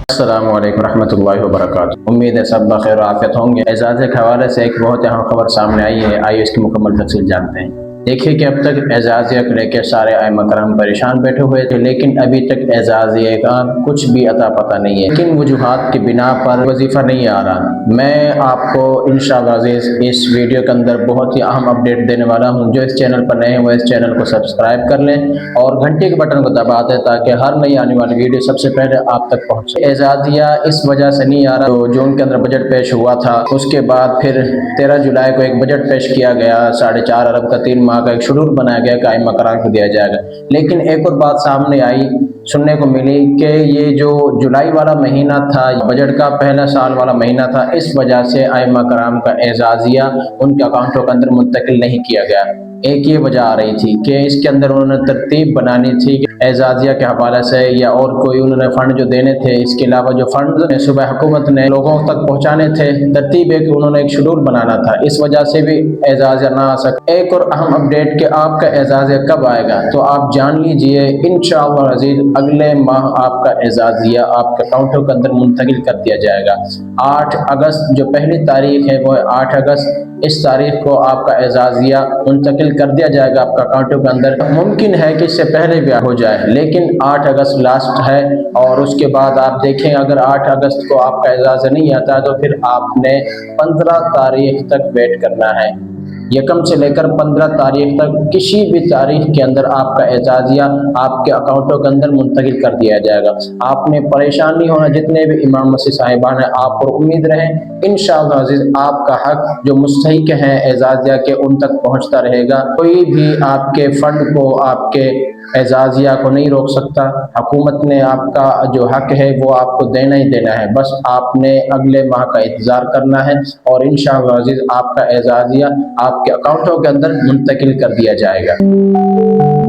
السلام علیکم ورحمۃ اللہ وبرکاتہ۔ امید ہے سب بخیر و عافیت ہوں گے۔ اعزاز کے حوالے سے ایک بہت اہم خبر سامنے آئی ہے، آئیے اس کی مکمل تفصیل جانتے ہیں۔ دیکھیے کہ اب تک اعزازیہ کو لے کے سارے ائمہ کرام پریشان بیٹھے ہوئے تھے، لیکن ابھی تک اعزازیہ کا کچھ بھی عطا پتہ نہیں ہے، لیکن وجوہات کی بنا پر وظیفہ نہیں آ رہا۔ میں آپ کو انشاءاللہ عزیز اس ویڈیو کے اندر بہت ہی اہم اپڈیٹ دینے والا ہوں۔ جو اس چینل پر نئے ہیں وہ اس چینل کو سبسکرائب کر لیں اور گھنٹی کے بٹن کو دبا دیں تاکہ ہر نئی آنے والی ویڈیو سب سے پہلے آپ تک پہنچے۔ اعزازیہ اس وجہ سے نہیں آ رہا، تو جون کے اندر بجٹ پیش ہوا تھا، اس کے بعد پھر 13 جولائی کو ایک بجٹ پیش کیا گیا، 4.5 ارب کا 3 ماہ کا ایک شیڈول بنایا گیا کہ ائمہ کرام کو دیا جائے گا۔ لیکن ایک اور بات سامنے آئی، سننے کو ملی کہ یہ جو جولائی والا مہینہ تھا، بجٹ کا پہلا سال والا مہینہ تھا، اس وجہ سے ائمہ کرام کا اعزازیہ ان کے اکاؤنٹوں کے اندر منتقل نہیں کیا گیا۔ ایک یہ وجہ آ رہی تھی کہ اس کے اندر انہوں نے ترتیب بنانی تھی کہ اعزازیہ کے حوالے سے یا اور کوئی انہوں نے فنڈ جو دینے تھے، اس کے علاوہ جو فنڈ صوبہ حکومت نے لوگوں تک پہنچانے تھے، ترتیب ہے کہ انہوں نے ایک شیڈول بنانا تھا، اس وجہ سے بھی اعزازیہ نہ آ سکا۔ ایک اور اہم اپڈیٹ کہ آپ کا اعزازیہ کب آئے گا، تو آپ جان لیجئے انشاءاللہ عزیز اگلے ماہ آپ کا اعزازیہ آپ کے اکاؤنٹوں کے اندر منتقل کر دیا جائے گا۔ 8 اگست جو پہلی تاریخ ہے وہ 8 اگست، اس تاریخ کو آپ کا اعزازیہ منتقل کر دیا جائے گا آپ کا اکاؤنٹوں کے اندر۔ ممکن ہے کہ اس سے پہلے بھی ہو جائے، لیکن 8 اگست لاسٹ ہے، اور اس کے بعد آپ دیکھیں اگر 8 اگست کو آپ کا اعزازیہ نہیں آتا تو پھر آپ نے 15 تاریخ تک ویٹ کرنا ہے۔ یکم سے لے کر 15 تاریخ تک کسی بھی تاریخ کے اندر آپ کا اعزازیہ آپ کے اکاؤنٹوں کے اندر منتقل کر دیا جائے گا۔ آپ نے پریشان نہیں ہونا، جتنے بھی امام مسجد صاحبان ہیں آپ پر امید رہیں، انشاءاللہ عزیز آپ کا حق جو مستحق ہیں اعزازیہ کے ان تک پہنچتا رہے گا۔ کوئی بھی آپ کے فنڈ کو، آپ کے اعزازیہ کو نہیں روک سکتا۔ حکومت نے آپ کا جو حق ہے وہ آپ کو دینا ہی دینا ہے، بس آپ نے اگلے ماہ کا انتظار کرنا ہے اور انشاءاللہ عزیز آپ کا اعزازیہ آپ کے اکاؤنٹوں کے اندر منتقل کر دیا جائے گا۔